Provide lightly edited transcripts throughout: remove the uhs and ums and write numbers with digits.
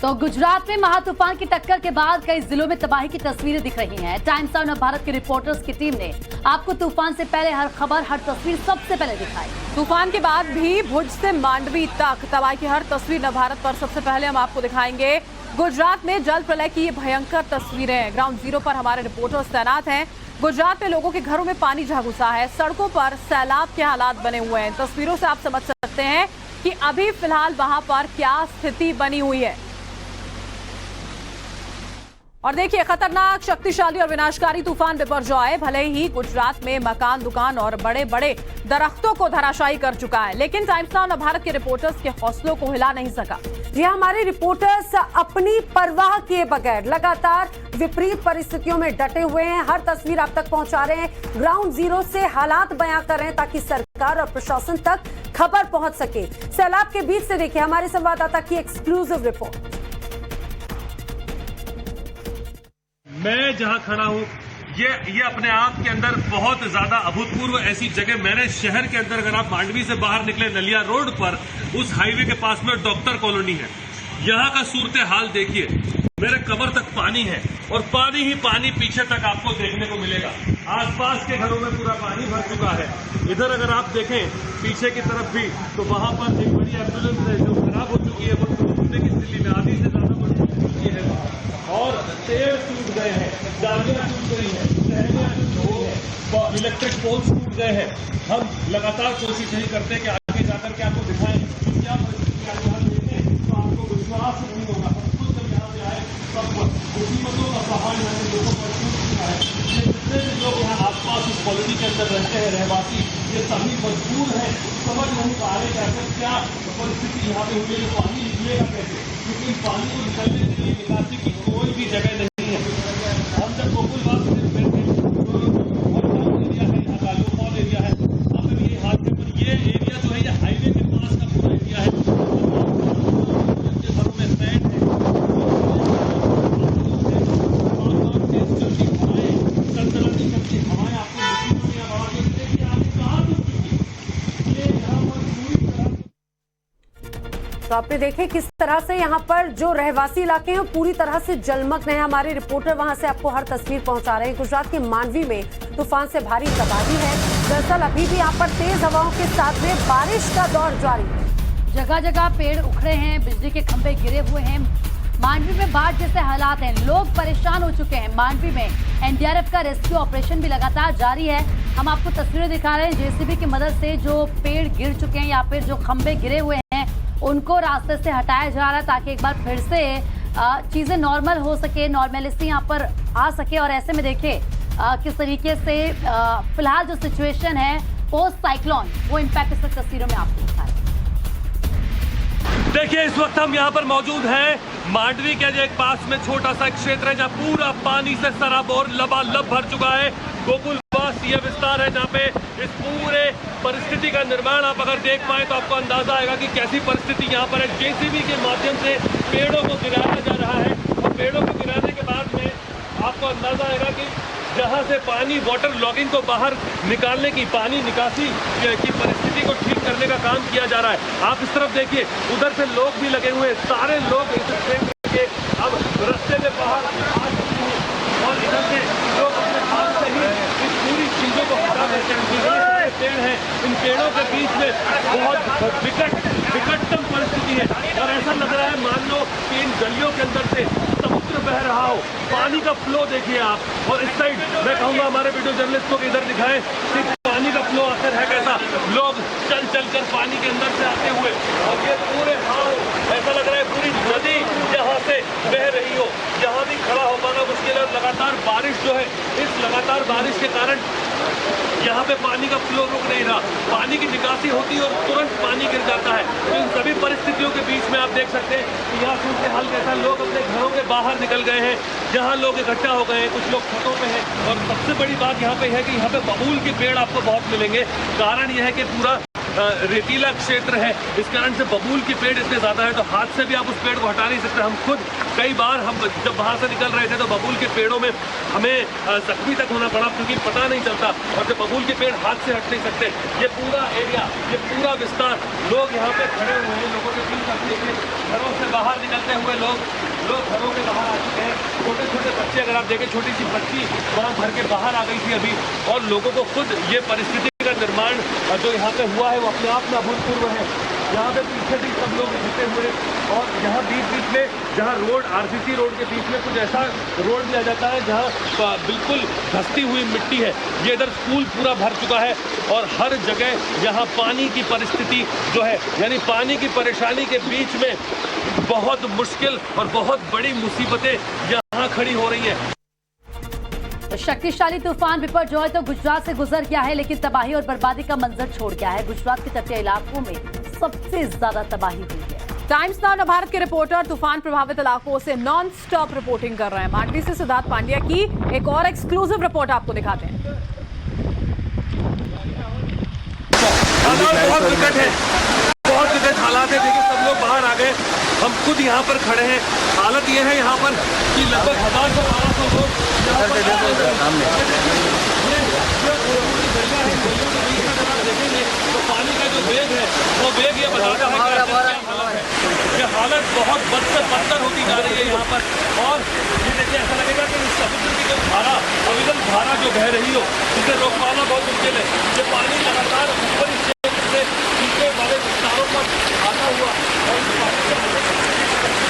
तो गुजरात में महातूफान की टक्कर के बाद कई जिलों में तबाही की तस्वीरें दिख रही हैं। टाइम्स ऑफ भारत के रिपोर्टर्स की टीम ने आपको तूफान से पहले हर खबर, हर तस्वीर सबसे पहले दिखाई। तूफान के बाद भी भुज से मांडवी तक तबाही की हर तस्वीर नवभारत पर सबसे पहले हम आपको दिखाएंगे। गुजरात में जल प्रलय की ये भयंकर तस्वीरें। ग्राउंड जीरो पर हमारे रिपोर्टर्स तैनात हैं। गुजरात में लोगों के घरों में पानी जा घुसा है, सड़कों पर सैलाब के हालात बने हुए हैं। तस्वीरों से आप समझ सकते हैं कि अभी फिलहाल वहां पर क्या स्थिति बनी हुई है। और देखिए, खतरनाक, शक्तिशाली और विनाशकारी तूफान बिपरजॉय भले ही गुजरात में मकान, दुकान और बड़े बड़े दरख्तों को धराशायी कर चुका है, लेकिन टाइम्स ऑफ भारत के रिपोर्टर्स के हौसलों को हिला नहीं सका। जी, हमारे रिपोर्टर्स अपनी परवाह किए बगैर लगातार विपरीत परिस्थितियों में डटे हुए हैं। हर तस्वीर आप तक पहुंचा रहे हैं। ग्राउंड जीरो से हालात बयां कर रहे हैं ताकि सरकार और प्रशासन तक खबर पहुंच सके। सैलाब के बीच से देखिए हमारे संवाददाता की एक्सक्लूसिव रिपोर्ट। मैं जहां खड़ा हूं, ये अपने आप के अंदर बहुत ज्यादा अभूतपूर्व ऐसी जगह, मैंने शहर के अंदर, अगर आप मांडवी से बाहर निकले नलिया रोड पर, उस हाईवे के पास में डॉक्टर कॉलोनी है। यहाँ का सूरत हाल देखिए, मेरे कमर तक पानी है और पानी ही पानी पीछे तक आपको देखने को मिलेगा। आसपास के घरों में पूरा पानी भर चुका है। इधर अगर आप देखें पीछे की तरफ भी, तो वहां पर एक बड़ी एम्बुलेंस है जो खराब हो चुकी है, वो टूटने की स्थिति में, आधी से ज्यादा बढ़ चुकी है और पेड़ टूट गए हैं, गाड़ियां टूट गई हैं, शहरियां टूट गई हैं, इलेक्ट्रिक पोल्स टूट गए हैं। हम लगातार कोशिश यही करते हैं कि आगे जाकर के आपको दिखाएं क्या परिस्थिति आप यहाँ देखें, तो आपको विश्वास नहीं होगा। हम खुद जब यहाँ पे आए तब मुसीबतों का पहाड़ यहाँ के लोगों पर टूट चुका है। ये जितने भी लोग यहाँ आसपास इस कॉलोनी के अंदर रहते हैं, रहवासी, ये सभी मजबूर हैं, समझ नहीं पा रहे कि आखिर क्या परिस्थिति यहाँ पे हुई है, पानी निकलेगा कैसे, क्योंकि पानी को निकलने के लिए निकासी की कोई भी जगह नहीं है। हम जब गोकुलबाग से बैठे एरिया है, यहाँ का लोकल एरिया है, अब ये हादसे पर ये एरिया जो है, ये हाईवे के पास का पूरा एरिया है। घरों में सैंड है, चलती चलती हवाएं आपको तो आपने देखे किस तरह से यहाँ पर जो रहवासी इलाके हैं पूरी तरह से जलमग्न है। हमारे रिपोर्टर वहां से आपको हर तस्वीर पहुंचा रहे हैं। गुजरात के मांडवी में तूफान से भारी तबाही है। दरअसल अभी भी यहाँ पर तेज हवाओं के साथ में बारिश का दौर जारी है। जगह जगह पेड़ उखड़े हैं, बिजली के खंभे गिरे हुए हैं। मांडवी में बाढ़ जैसे हालात हैं, लोग परेशान हो चुके हैं। मांडवी में एनडीआरएफ का रेस्क्यू ऑपरेशन भी लगातार जारी है। हम आपको तस्वीरें दिखा रहे हैं। जेसीबी की मदद से जो पेड़ गिर चुके हैं या फिर जो खंभे गिरे हुए हैं उनको रास्ते से हटाया जा रहा है ताकि एक बार फिर से चीजें नॉर्मल हो सके, नॉर्मलिटी यहाँ पर आ सके। और ऐसे में देखिए किस तरीके से फिलहाल जो सिचुएशन है पोस्ट साइक्लोन, वो इम्पैक्ट इस तस्वीरों में आपको दिखा रहे हैं। देखिए, इस वक्त हम यहाँ पर मौजूद हैं मांडवी के जो एक पास में छोटा सा क्षेत्र है जहाँ पूरा पानी से सराबोर लबालब भर चुका है। गोकुलबाग ये विस्तार है जहाँ पे इस पूरे परिस्थिति का निर्माण आप अगर देख पाए तो आपको अंदाजा आएगा कि कैसी परिस्थिति यहाँ पर है। जेसीबी के माध्यम से पेड़ों को गिराया जा रहा है और पेड़ों को गिराने के बाद में आपको अंदाजा आएगा कि जहाँ से पानी वाटर लॉगिंग को बाहर निकालने की, पानी निकासी की परिस्थिति को ठीक करने का काम किया जा रहा है। आप इस तरफ देखिए, उधर से लोग भी लगे हुए हैं, सारे लोग इस क्षेत्र के अब रास्ते में बाहर आ चुके हैं और इधर से लोग अपने हाथ से ही इस पूरी चीजों को हटा देते हैं। पेड़ हैं, इन पेड़ों के बीच में बहुत विकटतम परिस्थिति है और ऐसा लग रहा है मान लो कि इन गलियों के अंदर से समुद्र बह रहा हो। पानी का फ्लो देखिए आप, और इस साइड मैं कहूँगा हमारे वीडियो जर्नलिस्ट को इधर दिखाएं कि पानी का फ्लो आखिर है कैसा। लोग चल चल कर पानी के अंदर से आते हुए, और ये पूरे हाल ऐसा लग रहा है पूरी नदी यहाँ से बह रही हो, यहाँ भी खड़ा हो पाना मुश्किल है। लगातार बारिश जो है, इस लगातार बारिश के कारण यहाँ पे पानी का फ्लो रुक नहीं रहा, पानी की निकासी होती है और तुरंत पानी गिर जाता है। तो इन सभी परिस्थितियों के बीच में आप देख सकते हैं कि यहाँ सूरत हाल कैसा, लोग अपने घरों के बाहर निकल गए हैं, जहाँ लोग इकट्ठा हो गए हैं, कुछ लोग छतों पे हैं। और सबसे बड़ी बात यहाँ पे है कि यहाँ पे बबूल के पेड़ आपको बहुत मिलेंगे। कारण यह है कि पूरा रेतीला क्षेत्र है, इस कारण से बबूल के पेड़ इतने ज्यादा है, तो हाथ से भी आप उस पेड़ को हटा नहीं सकते। हम खुद कई बार हम जब वहां से निकल रहे थे तो बबूल के पेड़ों में हमें जख्मी तक होना पड़ा, क्योंकि पता नहीं चलता, और जब बबूल के पेड़ हाथ से हट नहीं सकते। ये पूरा एरिया, ये पूरा विस्तार, लोग यहाँ पे खड़े हुए हैं, लोगों के बीच घरों से बाहर निकलते डरते हुए लोग घरों के बाहर आ चुके हैं। छोटे छोटे बच्चे, अगर आप देखें, छोटी सी बच्ची वहाँ भर के बाहर आ गई थी अभी, और लोगों को खुद ये परिस्थिति का निर्माण जो यहाँ पे हुआ है वो अपने आप में अभूतपूर्व है। यहाँ पे पीछे भी सब लोग घुसे हुए, और यहाँ बीच बीच में जहाँ रोड, आरसीसी रोड के बीच में कुछ ऐसा रोड दिया जाता है जहाँ बिल्कुल धंसती हुई मिट्टी है। ये इधर स्कूल पूरा भर चुका है, और हर जगह यहाँ पानी की परिस्थिति जो है, यानी पानी की परेशानी के बीच में बहुत मुश्किल और बहुत बड़ी मुसीबतें यहाँ खड़ी हो रही है। शक्तिशाली तूफान बिपरजॉय तो गुजरात से गुजर गया है, लेकिन तबाही और बर्बादी का मंजर छोड़ गया है। गुजरात के तटीय इलाकों में सबसे ज्यादा तबाही हुई है। टाइम्स नाउ भारत के रिपोर्टर तूफान प्रभावित इलाकों से नॉन स्टॉप रिपोर्टिंग कर रहे हैं। मांडवी से सिद्धार्थ पांड्या की एक और एक्सक्लूसिव रिपोर्ट आपको दिखाते हैं। हालात बहुत विकट है, बहुत विकट हालात है। देखिए, सब लोग बाहर आ गए, हम खुद यहाँ पर खड़े हैं। हालत ये है यहाँ पर कि लगभग 1000 से 1200 लोग देखेंगे तो पानी का जो वेग है वो वेग ये बताता है कि हालत बहुत बद से बदतर होती जा रही है यहाँ पर। और ये देखिए, ऐसा लगेगा कि समुद्र की जो धारा, अविरल धारा जो बह रही हो, उसे रोक पाना बहुत मुश्किल है। ये पानी लगातार ऊपरी क्षेत्र से नीचे वाले विस्तारों पर आता हुआ,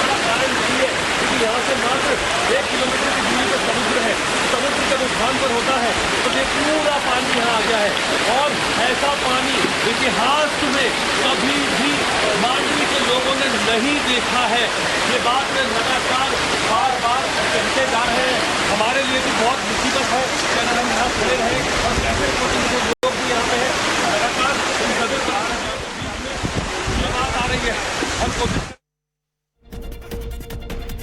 और कारण यही है क्योंकि यहाँ से मात्र 1 किलोमीटर की दूरी पर समुद्र है। समुद्र जब उफान पर होता है तो ये पूरा पानी यहाँ आ गया है, और ऐसा पानी इतिहास में कभी भी मांडवी के लोगों ने नहीं देखा है। ये बात में लगातार बार बार कहते जा रहे हैं। हमारे लिए भी बहुत मुसीबत है कि अगर हम यहाँ खड़े रहें, और कैसे लोग भी यहाँ पे हैं, लगातार इन सदर का ये बात आ रही है। हम कोशिश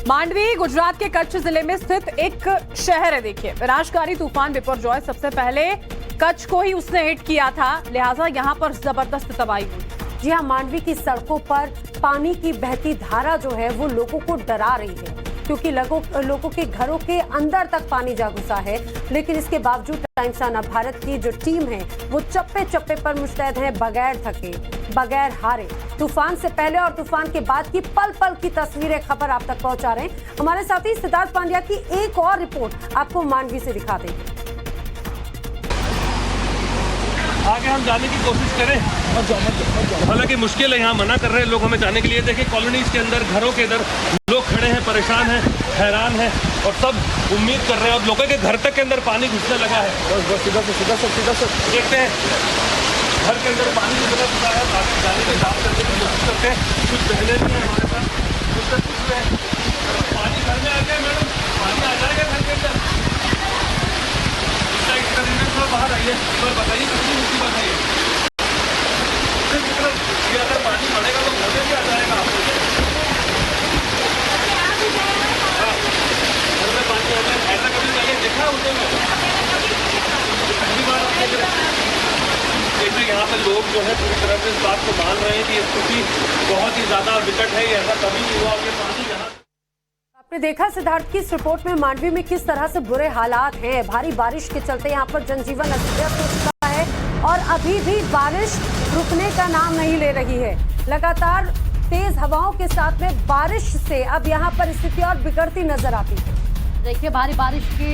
मांडवी गुजरात के कच्छ जिले में स्थित एक शहर है। देखिए, विनाशकारी तूफान बिपरजॉय सबसे पहले कच्छ को ही उसने हिट किया था, लिहाजा यहाँ पर जबरदस्त तबाही हुई। जी हाँ, मांडवी की सड़कों पर पानी की बहती धारा जो है वो लोगों को डरा रही है, क्योंकि लोगों के घरों के अंदर तक पानी जा घुसा है। लेकिन इसके बावजूद टाइम्स नाउ भारत की जो टीम है वो चप्पे चप्पे पर मुस्तैद है, बगैर थके, बगैर हारे। तूफान से पहले और तूफान के बाद की पल पल की तस्वीरें, खबर आप तक पहुंचा रहे हैं हमारे साथी सिद्धार्थ पांड्या की एक और रिपोर्ट आपको मांडवी से दिखा देंगे। आगे हम जाने की कोशिश करें, हालांकि मुश्किल है, यहाँ मना कर रहे हैं लोग हमें जाने के लिए। देखिए, कॉलोनीज के अंदर, घरों के इधर लोग खड़े हैं, परेशान हैं, हैरान हैं, और सब उम्मीद कर रहे हैं। और लोगों के घर तक के अंदर पानी घुसने लगा है। सीधा से देखते हैं, घर के अंदर पानी की तरफ घुसा है। आगे जाने की बात करने की कोशिश करते हैं। कुछ बहने भी हैं हमारे साथ, पानी घर में आ गया। मैडम, पानी आ जाएगा घर के अंदर, बाहर आइए और बताइए कितनी मुसीबत है ये। अगर पानी बढ़ेगा तो घर में भी आ जाएगा आपको। घर में पानी आ जाए, ऐसा कभी पहले देखा उसे में? पहली बार आप देख रहे हैं। देखिए, यहाँ पे लोग जो है पूरी तरह से इस बात को मान रहे हैं कि स्थिति बहुत ही ज्यादा विकट है। ऐसा कभी नहीं हुआ कि पानी यहाँ। आपने देखा सिद्धार्थ की इस रिपोर्ट में मांडवी में किस तरह से बुरे हालात हैं। भारी बारिश के चलते यहाँ पर जनजीवन अस्त-व्यस्त हो चुका है, और अभी भी बारिश रुकने का नाम नहीं ले रही है। लगातार तेज हवाओं के साथ में बारिश से अब यहाँ पर स्थिति और बिगड़ती नजर आती है। देखिए, भारी बारिश के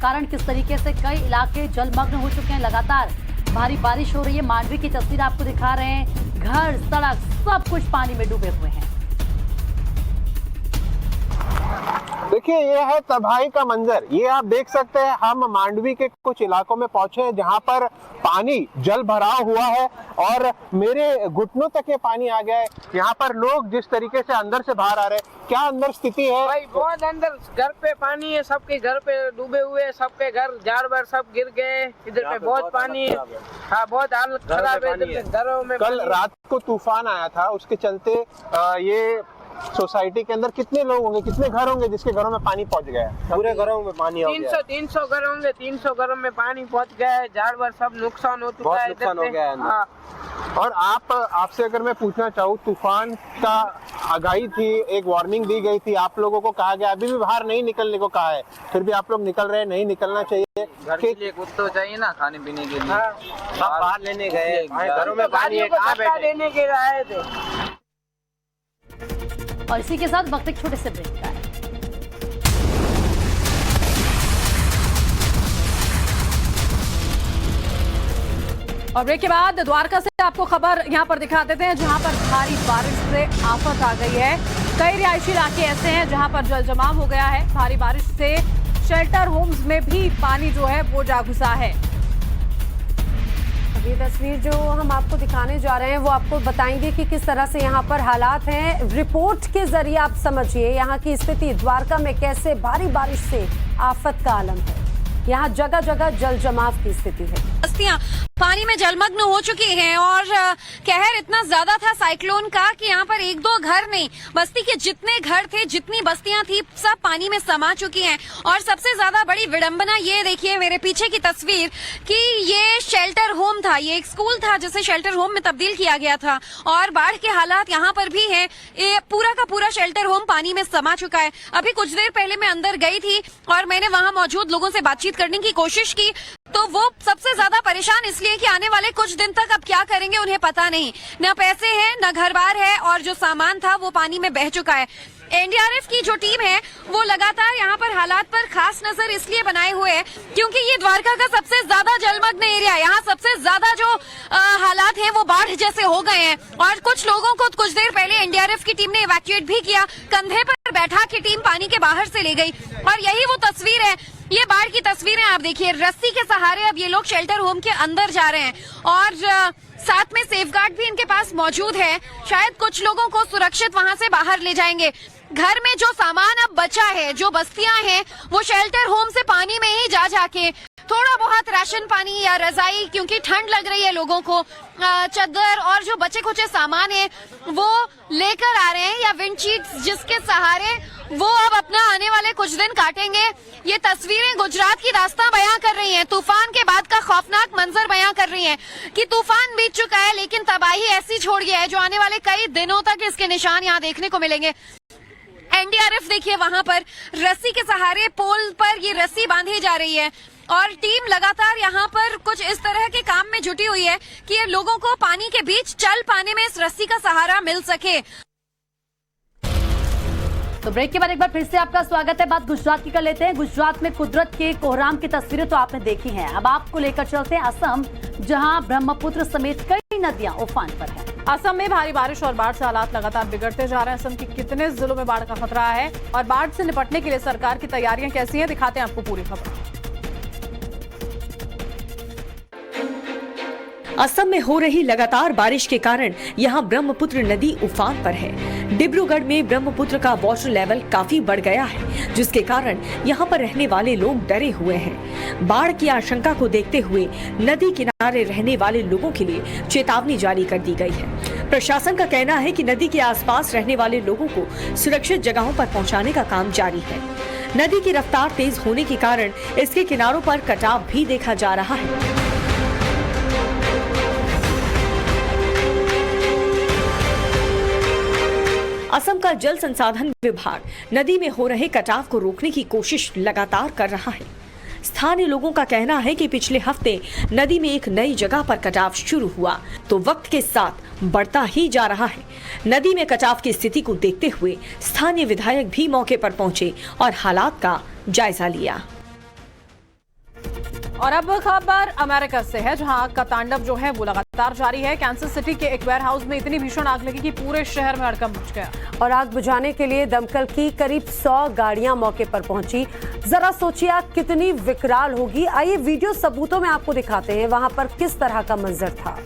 कारण किस तरीके से कई इलाके जलमग्न हो चुके हैं। लगातार भारी बारिश हो रही है। मांडवी की तस्वीर आपको दिखा रहे हैं, घर, सड़क, सब कुछ पानी में डूबे हुए हैं। देखिए, ये है तबाही का मंजर। ये आप देख सकते हैं, हम मांडवी के कुछ इलाकों में पहुंचे हैं जहां पर पानी जल भराव हुआ है, और मेरे घुटनों तक ये पानी आ गया है। यहाँ पर लोग जिस तरीके से अंदर से बाहर आ रहे हैं, क्या अंदर स्थिति है? भाई बहुत अंदर, घर पे पानी है, सबके घर पे डूबे हुए, सबके घर जानवर सब गिर गए। इधर पे बहुत पानी है। हाँ, बहुत हालत खराब है इधर घरों में। कल रात को तूफान आया था, उसके चलते ये सोसाइटी के अंदर कितने लोग होंगे, कितने घर होंगे जिसके घरों में पानी पहुंच गया है? पूरे घरों में पानी 300 घर होंगे। 300 घरों में पानी पहुंच गया है। जानवर सब नुकसान हो चुका है, नुकसान हो गया है। हाँ। और आपसे अगर मैं पूछना चाहूँ, तूफान का आगाही थी, एक वार्निंग दी गई थी, आप लोगों को कहा गया अभी भी बाहर नहीं निकलने को कहा है, फिर भी आप लोग निकल रहे हैं, नहीं निकलना चाहिए। घर के लिए कुछ तो चाहिए ना, खाने पीने के लिए। सब बाहर लेने गए, घरों में पानी लेने के आए थे। और इसी के साथ वक्त एक छोटे से ब्रेक का है। और ब्रेक के बाद द्वारका से आपको खबर यहां पर दिखा देते हैं, जहां पर भारी बारिश से आफत आ गई है। कई रिहायशी इलाके ऐसे हैं जहां पर जल जमाव हो गया है। भारी बारिश से शेल्टर होम्स में भी पानी जो है वो जा घुसा है। ये तस्वीर जो हम आपको दिखाने जा रहे हैं वो आपको बताएंगे कि किस तरह से यहाँ पर हालात हैं। रिपोर्ट के जरिए आप समझिए यहाँ की स्थिति, द्वारका में कैसे भारी बारिश से आफत का आलम है। यहाँ जगह जगह जल जमाव की स्थिति है। बस्तियां पानी में जलमग्न हो चुकी हैं और कहर इतना ज्यादा था साइक्लोन का कि यहाँ पर एक दो घर नहीं, बस्ती के जितने घर थे, जितनी बस्तियां थी, सब पानी में समा चुकी हैं। और सबसे ज्यादा बड़ी विडंबना ये देखिए मेरे पीछे की तस्वीर कि ये शेल्टर होम था, ये एक स्कूल था जिसे शेल्टर होम में तब्दील किया गया था और बाढ़ के हालात यहाँ पर भी हैं। ये पूरा का पूरा शेल्टर होम पानी में समा चुका है। अभी कुछ देर पहले मैं अंदर गई थी और मैंने वहाँ मौजूद लोगों से बातचीत करने की कोशिश की, तो वो सबसे ज्यादा परेशान इसलिए कि आने वाले कुछ दिन तक अब क्या करेंगे उन्हें पता नहीं, न पैसे हैं न घर बार है और जो सामान था वो पानी में बह चुका है। एनडीआरएफ की जो टीम है वो लगातार यहाँ पर हालात पर खास नजर इसलिए बनाए हुए है क्योंकि ये द्वारका का सबसे ज्यादा जलमग्न एरिया है। यहाँ सबसे ज्यादा जो हालात हैं वो बाढ़ जैसे हो गए हैं और कुछ लोगों को कुछ देर पहले एनडीआरएफ की टीम ने इवैक्यूएट भी किया, कंधे पर बैठा के टीम पानी के बाहर से ले गई। और यही वो तस्वीर है, ये बाढ़ की तस्वीरें आप देखिए। रस्सी के सहारे अब ये लोग शेल्टर होम के अंदर जा रहे हैं और साथ में सेफगार्ड भी इनके पास मौजूद है। शायद कुछ लोगों को सुरक्षित वहां से बाहर ले जाएंगे। घर में जो सामान अब बचा है, जो बस्तियां हैं, वो शेल्टर होम से पानी में ही जा जाके थोड़ा बहुत राशन पानी या रजाई, क्योंकि ठंड लग रही है लोगों को, चद्दर और जो बचे खुचे सामान है वो लेकर आ रहे हैं या विंडशीट्स जिसके सहारे वो अब अपना आने वाले कुछ दिन काटेंगे। ये तस्वीरें गुजरात की दास्तां बयां कर रही हैं, तूफान के बाद का खौफनाक मंजर बयां कर रही हैं कि तूफान बीत चुका है लेकिन तबाही ऐसी छोड़ गया है जो आने वाले कई दिनों तक इसके निशान यहाँ देखने को मिलेंगे। एनडीआरएफ देखिए वहां पर रस्सी के सहारे पोल पर ये रस्सी बांधी जा रही है और टीम लगातार यहाँ पर कुछ इस तरह के काम में जुटी हुई है कि ये लोगों को पानी के बीच चल पाने में इस रस्सी का सहारा मिल सके। तो ब्रेक के बाद एक बार फिर से आपका स्वागत है। बात गुजरात की कर लेते हैं। गुजरात में कुदरत के कोहराम की तस्वीरें तो आपने देखी हैं। अब आपको लेकर चलते हैं असम, जहां ब्रह्मपुत्र समेत कई नदियां उफान पर हैं। असम में भारी बारिश और बाढ़ से हालात लगातार बिगड़ते जा रहे हैं। असम के कितने जिलों में बाढ़ का खतरा है और बाढ़ से निपटने के लिए सरकार की तैयारियां कैसी हैं, दिखाते हैं आपको पूरी खबर। असम में हो रही लगातार बारिश के कारण यहां ब्रह्मपुत्र नदी उफान पर है। डिब्रूगढ़ में ब्रह्मपुत्र का वाटर लेवल काफी बढ़ गया है, जिसके कारण यहां पर रहने वाले लोग डरे हुए हैं। बाढ़ की आशंका को देखते हुए नदी किनारे रहने वाले लोगों के लिए चेतावनी जारी कर दी गई है। प्रशासन का कहना है कि नदी के आसपास रहने वाले लोगों को सुरक्षित जगहों पर पहुंचाने का काम जारी है। नदी की रफ्तार तेज होने के कारण इसके किनारों पर कटाव भी देखा जा रहा है। असम का जल संसाधन विभाग नदी में हो रहे कटाव को रोकने की कोशिश लगातार कर रहा है। स्थानीय लोगों का कहना है कि पिछले हफ्ते नदी में एक नई जगह पर कटाव शुरू हुआ तो वक्त के साथ बढ़ता ही जा रहा है। नदी में कटाव की स्थिति को देखते हुए स्थानीय विधायक भी मौके पर पहुंचे और हालात का जायजा लिया। और अब खबर अमेरिका से है, जहां आग का तांडव जो है वो लगातार जारी है। कैंसस सिटी के एक वेयर हाउस में इतनी भीषण आग लगी कि पूरे शहर में हड़कंप मच गया और आग बुझाने के लिए दमकल की करीब 100 गाड़ियां मौके पर पहुंची। जरा सोचिए आग कितनी विकराल होगी। आइए वीडियो सबूतों में आपको दिखाते हैं वहां पर किस तरह का मंजर था।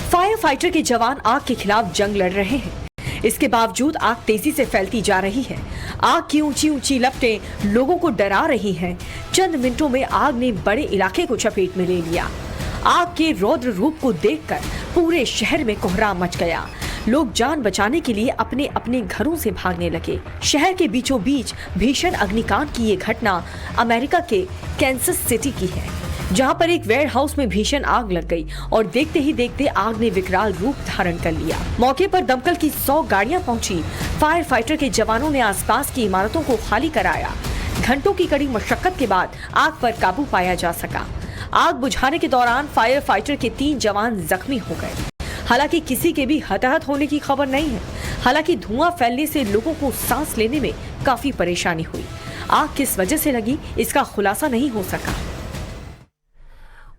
फायर फाइटर के जवान आग के खिलाफ जंग लड़ रहे हैं। इसके बावजूद आग तेजी से फैलती जा रही है। आग की ऊंची ऊंची लपटें लोगों को डरा रही हैं। चंद मिनटों में आग ने बड़े इलाके को चपेट में ले लिया। आग के रौद्र रूप को देखकर पूरे शहर में कोहराम मच गया। लोग जान बचाने के लिए अपने अपने घरों से भागने लगे। शहर के बीचों बीच भीषण अग्निकांड की ये घटना अमेरिका के कैंसस सिटी की है, जहां पर एक वेयर हाउस में भीषण आग लग गई और देखते ही देखते आग ने विकराल रूप धारण कर लिया। मौके पर दमकल की 100 गाड़ियां पहुंची। फायर फाइटर के जवानों ने आसपास की इमारतों को खाली कराया। घंटों की कड़ी मशक्कत के बाद आग पर काबू पाया जा सका। आग बुझाने के दौरान फायर फाइटर के 3 जवान जख्मी हो गए। हालांकि किसी के भी हताहत होने की खबर नहीं है। हालांकि धुआं फैलने से लोगों को सांस लेने में काफी परेशानी हुई। आग किस वजह से लगी, इसका खुलासा नहीं हो सका।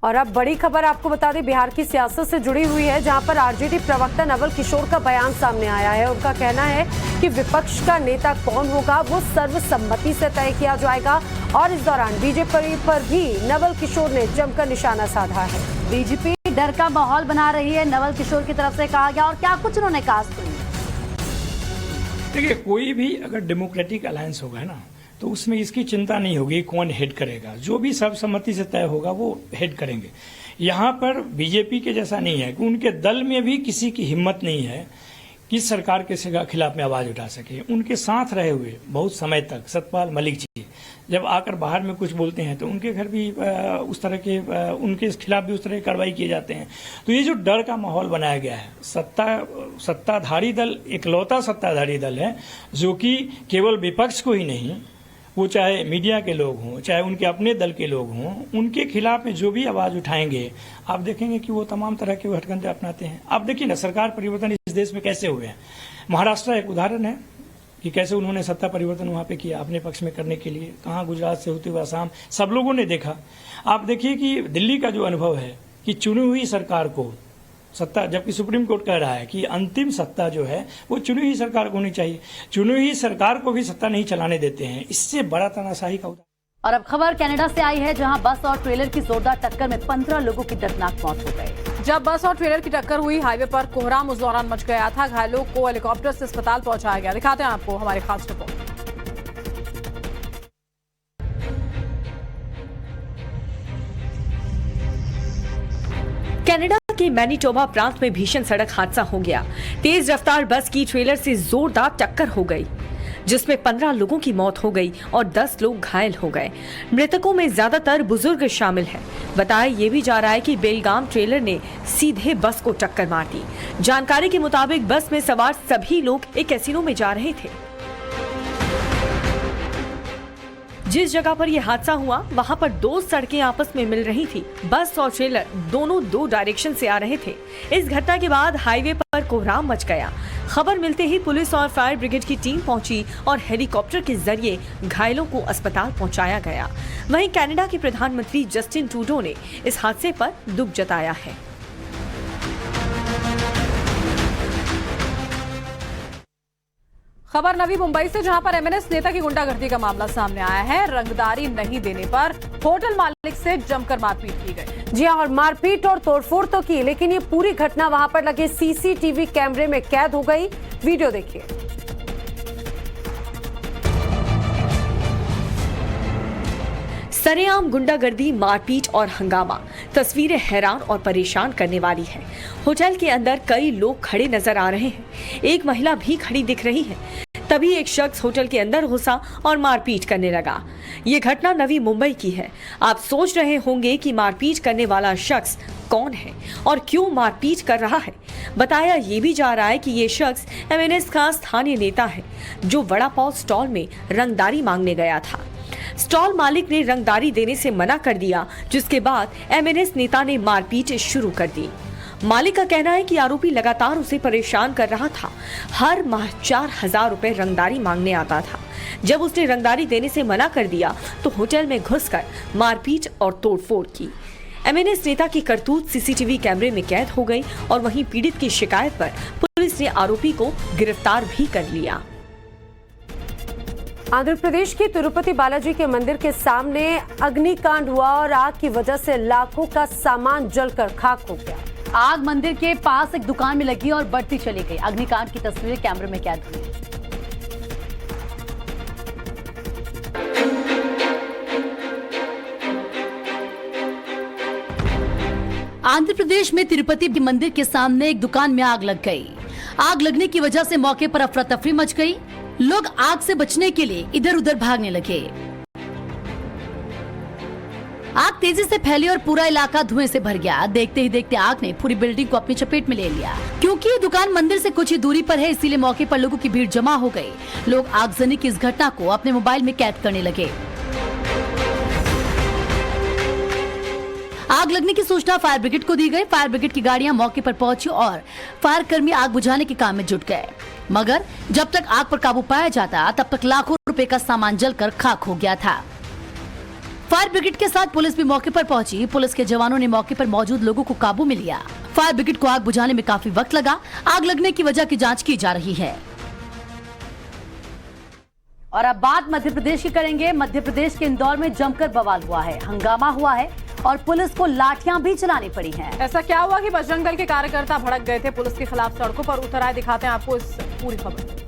और अब बड़ी खबर आपको बता दें, बिहार की सियासत से जुड़ी हुई है, जहां पर आरजेडी प्रवक्ता नवल किशोर का बयान सामने आया है। उनका कहना है कि विपक्ष का नेता कौन होगा वो सर्वसम्मति से तय किया जाएगा। और इस दौरान बीजेपी पर भी नवल किशोर ने जमकर निशाना साधा है। बीजेपी डर का माहौल बना रही है, नवल किशोर की तरफ से कहा गया। और क्या कुछ उन्होंने कहा? देखिए, कोई भी अगर डेमोक्रेटिक अलायंस होगा ना, तो उसमें इसकी चिंता नहीं होगी कौन हेड करेगा। जो भी सर्वसम्मति से तय होगा वो हेड करेंगे। यहाँ पर बीजेपी के जैसा नहीं है कि उनके दल में भी किसी की हिम्मत नहीं है कि सरकार के खिलाफ में आवाज उठा सके। उनके साथ रहे हुए बहुत समय तक सतपाल मलिक जी जब आकर बाहर में कुछ बोलते हैं तो उनके घर भी उस तरह के उनके खिलाफ भी उस तरह की कार्रवाई किए जाते हैं। तो ये जो डर का माहौल बनाया गया है, सत्ताधारी दल इकलौता सत्ताधारी दल है जो कि केवल विपक्ष को ही नहीं, वो चाहे मीडिया के लोग हों, चाहे उनके अपने दल के लोग हों, उनके खिलाफ में जो भी आवाज उठाएंगे आप देखेंगे कि वो तमाम तरह के हथकंडे अपनाते हैं। आप देखिए ना, सरकार परिवर्तन इस देश में कैसे हुए हैं। महाराष्ट्र एक उदाहरण है कि कैसे उन्होंने सत्ता परिवर्तन वहां पे किया अपने पक्ष में करने के लिए। कहाँ गुजरात से होते हुए आसाम, सब लोगों ने देखा। आप देखिए कि दिल्ली का जो अनुभव है कि चुनी हुई सरकार को सत्ता, जबकि सुप्रीम कोर्ट कह रहा है कि अंतिम सत्ता जो है वो चुनी हुई सरकार को होनी चाहिए, चुनी हुई सरकार को भी सत्ता नहीं चलाने देते हैं। इससे बड़ा तानाशाही का उदाहरण। और अब खबर कनाडा से आई है, जहां बस और ट्रेलर की जोरदार टक्कर में 15 लोगों की दर्दनाक मौत हो गई। जब बस और ट्रेलर की टक्कर हुई, हाईवे पर कोहराम उस दौरान मच गया था। घायलों को हेलीकॉप्टर से अस्पताल पहुंचाया गया। दिखाते हैं आपको हमारी खास रिपोर्ट। कनाडा के मैनिटोबा प्रांत में भीषण सड़क हादसा हो गया। तेज रफ्तार बस की ट्रेलर से जोरदार टक्कर हो गई, जिसमें 15 लोगों की मौत हो गई और 10 लोग घायल हो गए। मृतकों में ज्यादातर बुजुर्ग शामिल हैं। बताया ये भी जा रहा है कि बेलगाम ट्रेलर ने सीधे बस को टक्कर मार दी। जानकारी के मुताबिक बस में सवार सभी लोग एक कैसीनो में जा रहे थे। जिस जगह पर यह हादसा हुआ वहां पर 2 सड़कें आपस में मिल रही थी। बस और ट्रेलर दोनों 2 डायरेक्शन से आ रहे थे। इस घटना के बाद हाईवे पर कोहराम मच गया। खबर मिलते ही पुलिस और फायर ब्रिगेड की टीम पहुंची और हेलीकॉप्टर के जरिए घायलों को अस्पताल पहुंचाया गया। वहीं कनाडा के प्रधानमंत्री जस्टिन ट्रूडो ने इस हादसे पर दुख जताया है। खबर नवी मुंबई से, जहां पर एमएनएस नेता की गुंडागर्दी का मामला सामने आया है। रंगदारी नहीं देने पर होटल मालिक से जमकर मारपीट की गई। जी हां, और मारपीट और तोड़फोड़ तो की, लेकिन ये पूरी घटना वहां पर लगे सीसीटीवी कैमरे में कैद हो गई। वीडियो देखिए। सरेआम गुंडागर्दी, मारपीट और हंगामा, तस्वीरें हैरान और परेशान करने वाली है। होटल के अंदर कई लोग खड़े नजर आ रहे हैं। एक महिला भी खड़ी दिख रही है। तभी एक शख्स होटल के अंदर घुसा और मारपीट करने लगा। ये घटना नवी मुंबई की है। आप सोच रहे होंगे कि मारपीट करने वाला शख्स कौन है और क्यों मारपीट कर रहा है। बताया ये भी जा रहा है कि ये शख्स एमएनएस का स्थानीय नेता है, जो वड़ा पाव स्टॉल में रंगदारी मांगने गया था। स्टॉल मालिक ने रंगदारी देने से मना कर दिया, जिसके बाद एमएनएस नेता ने मारपीट शुरू कर दी। मालिक का कहना है कि आरोपी लगातार उसे परेशान कर रहा था। हर माह 4000 रुपए रंगदारी मांगने आता था। जब उसने रंगदारी देने से मना कर दिया तो होटल में घुसकर मारपीट और तोड़फोड़ की। एमएनएस नेता की करतूत सीसीटीवी कैमरे में कैद हो गई और वहीं पीड़ित की शिकायत पर पुलिस ने आरोपी को गिरफ्तार भी कर लिया। आंध्र प्रदेश के तिरुपति बालाजी के मंदिर के सामने अग्निकांड हुआ और आग की वजह से लाखों का सामान जलकर खाक हो गया। आग मंदिर के पास एक दुकान में लगी और बढ़ती चली गई। अग्निकांड की तस्वीरें कैमरे में कैद हुई। आंध्र प्रदेश में तिरुपति मंदिर के सामने एक दुकान में आग लग गई। आग लगने की वजह से मौके पर अफरा तफरी मच गई। लोग आग से बचने के लिए इधर उधर भागने लगे। आग तेजी से फैली और पूरा इलाका धुएं से भर गया। देखते ही देखते आग ने पूरी बिल्डिंग को अपनी चपेट में ले लिया। क्योंकि ये दुकान मंदिर से कुछ ही दूरी पर है, इसीलिए मौके पर लोगों की भीड़ जमा हो गई। लोग आगजनी की इस घटना को अपने मोबाइल में कैद करने लगे। आग लगने की सूचना फायर ब्रिगेड को दी गई। फायर ब्रिगेड की गाड़ियां मौके पर पहुंची और फायर कर्मी आग बुझाने के काम में जुट गए, मगर जब तक आग पर काबू पाया जाता तब तक लाखों रुपए का सामान जलकर खाक हो गया था। फायर ब्रिगेड के साथ पुलिस भी मौके पर पहुंची। पुलिस के जवानों ने मौके पर मौजूद लोगों को काबू में लिया। फायर ब्रिगेड को आग बुझाने में काफी वक्त लगा। आग लगने की वजह की जांच की जा रही है। और अब बात मध्य प्रदेश की करेंगे। मध्य प्रदेश के इंदौर में जमकर बवाल हुआ है, हंगामा हुआ है और पुलिस को लाठियां भी चलानी पड़ी हैं। ऐसा क्या हुआ कि बजरंग दल के कार्यकर्ता भड़क गए थे, पुलिस के खिलाफ सड़कों पर उतर आए? दिखाते हैं आपको इस पूरी खबर।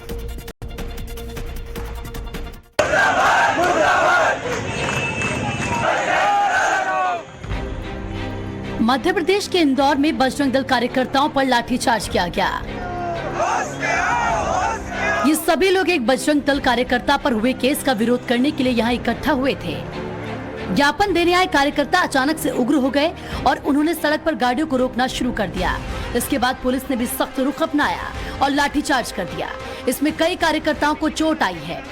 मध्य प्रदेश के इंदौर में बजरंग दल कार्यकर्ताओं पर लाठीचार्ज किया गया। ये सभी लोग एक बजरंग दल कार्यकर्ता पर हुए केस का विरोध करने के लिए यहाँ इकट्ठा हुए थे। ज्ञापन देने आए कार्यकर्ता अचानक से उग्र हो गए और उन्होंने सड़क पर गाड़ियों को रोकना शुरू कर दिया। इसके बाद पुलिस ने भी सख्त रुख अपनाया और लाठीचार्ज कर दिया। इसमें कई कार्यकर्ताओं को चोट आई है।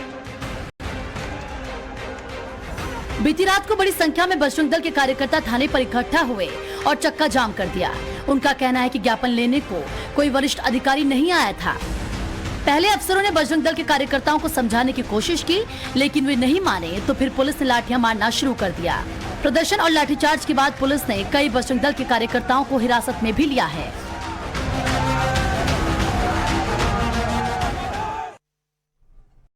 बीती रात को बड़ी संख्या में बजरंग दल के कार्यकर्ता थाने पर इकट्ठा हुए और चक्का जाम कर दिया। उनका कहना है कि ज्ञापन लेने को कोई वरिष्ठ अधिकारी नहीं आया था। पहले अफसरों ने बजरंग दल के कार्यकर्ताओं को समझाने की कोशिश की, लेकिन वे नहीं माने तो फिर पुलिस ने लाठियां मारना शुरू कर दिया। प्रदर्शन और लाठीचार्ज के बाद पुलिस ने कई बजरंग दल के कार्यकर्ताओं को हिरासत में भी लिया है।